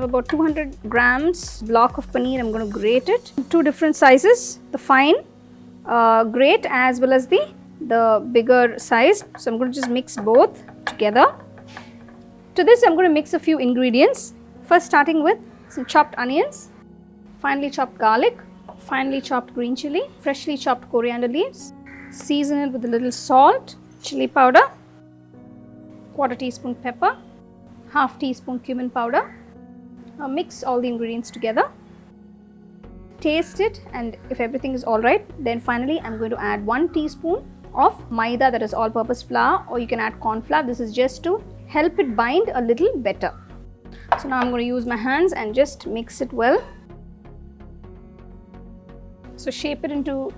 about 200 grams block of paneer. I'm going to grate it. Two different sizes, the fine grate as well as the bigger size. So I'm going to just mix both together. To this I'm going to mix a few ingredients. First, starting with some chopped onions, finely chopped garlic, finely chopped green chilli, freshly chopped coriander leaves. Season it with a little salt, chilli powder, quarter teaspoon pepper, half teaspoon cumin powder. Now mix all the ingredients together. Taste it, and if everything is alright, then finally I'm going to add 1 teaspoon of Maida, that is all-purpose flour, or you can add corn flour. This is just to help it bind a little better. So now I'm going to use my hands and just mix it well. So shape it into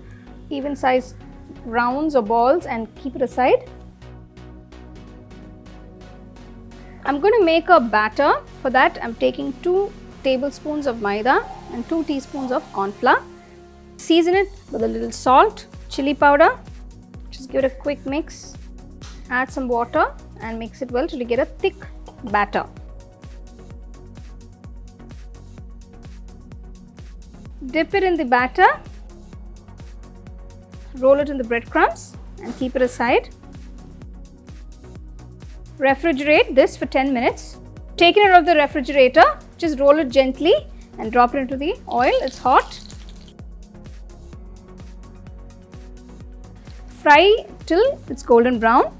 even size rounds or balls and keep it aside. I'm going to make a batter. For that I'm taking 2 tablespoons of Maida and 2 teaspoons of corn flour. Season it with a little salt, chili powder. Just give it a quick mix. Add some water and mix it well till you get a thick batter. Dip it in the batter, roll it in the breadcrumbs and keep it aside. Refrigerate this for 10 minutes. Taking it out of the refrigerator, just roll it gently and drop it into the oil. It's hot. Fry till it's golden brown.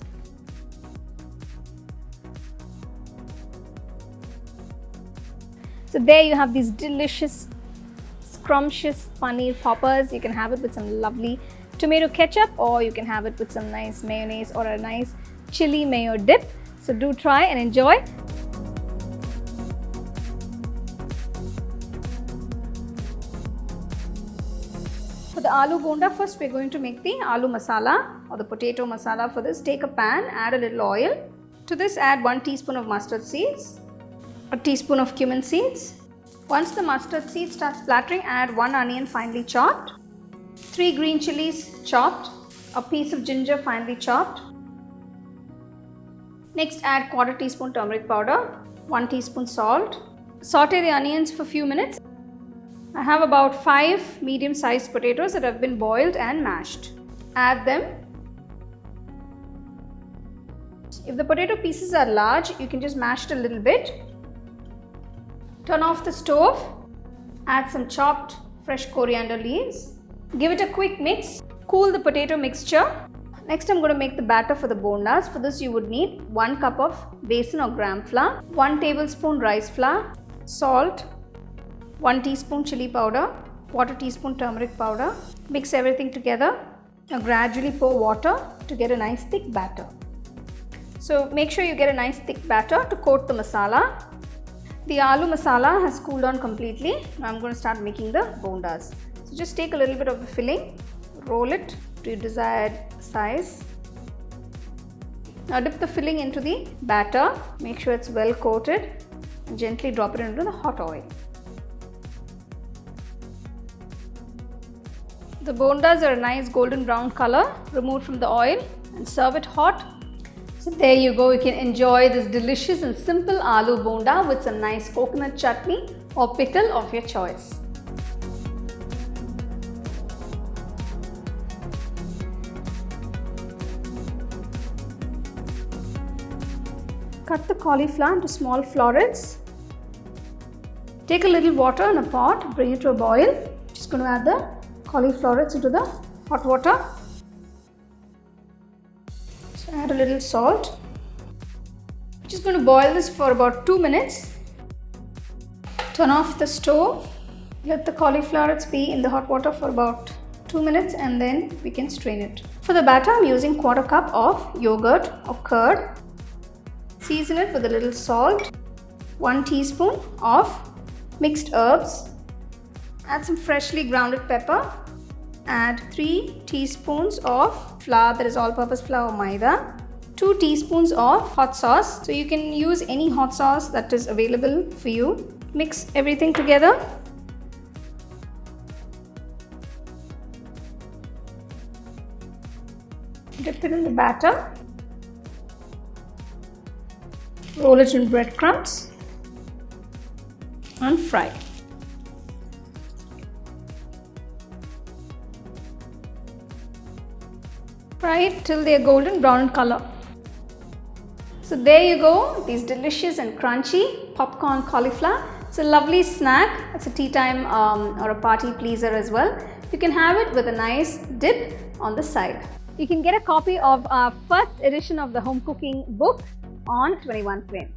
So there you have these delicious, scrumptious paneer poppers. You can have it with some lovely tomato ketchup, or you can have it with some nice mayonnaise or a nice chili mayo dip. So do try and enjoy. For the aloo bonda, first we're going to make the aloo masala or the potato masala. For this, take a pan, add a little oil. To this, add 1 teaspoon of mustard seeds, a teaspoon of cumin seeds. Once the mustard seed starts splattering, add 1 onion finely chopped, 3 green chilies chopped, a piece of ginger finely chopped. Next, add quarter teaspoon turmeric powder, 1 teaspoon salt. Saute the onions for a few minutes. I have about 5 medium-sized potatoes that have been boiled and mashed. Add them. If the potato pieces are large, you can just mash it a little bit. Turn off the stove. Add some chopped fresh coriander leaves. Give it a quick mix. Cool the potato mixture. Next, I'm going to make the batter for the bondas. For this, you would need 1 cup of besan or gram flour, 1 tablespoon rice flour, salt, 1 teaspoon chili powder, quarter teaspoon turmeric powder. Mix everything together. Now gradually pour water to get a nice thick batter. So make sure you get a nice thick batter to coat the masala. The aloo masala has cooled down completely. Now I'm going to start making the bondas. So just take a little bit of the filling, roll it to your desired size. Now dip the filling into the batter. Make sure it's well coated and gently drop it into the hot oil. The bondas are a nice golden brown color. Remove from the oil and serve it hot. So there you go, you can enjoy this delicious and simple aloo bonda with some nice coconut chutney or pickle of your choice. Cut the cauliflower into small florets. Take a little water in a pot, bring it to a boil. Just going to add the cauliflower into the hot water. So add a little salt. Just going to boil this for about 2 minutes. Turn off the stove. Let the cauliflowers be in the hot water for about 2 minutes and then we can strain it. For the batter, I'm using quarter cup of yogurt or curd. Season it with a little salt, 1 teaspoon of mixed herbs. Add some freshly grounded pepper. Add 3 teaspoons of flour, that is all-purpose flour or Maida. 2 teaspoons of hot sauce. So you can use any hot sauce that is available for you. Mix everything together. Dip it in the batter. Roll it in breadcrumbs. and fry. Fry it till they are golden brown in color. So there you go, these delicious and crunchy popcorn cauliflower. It's a lovely snack. It's a tea time or a party pleaser as well. You can have it with a nice dip on the side. You can get a copy of our first edition of the home cooking book on 21 Frame.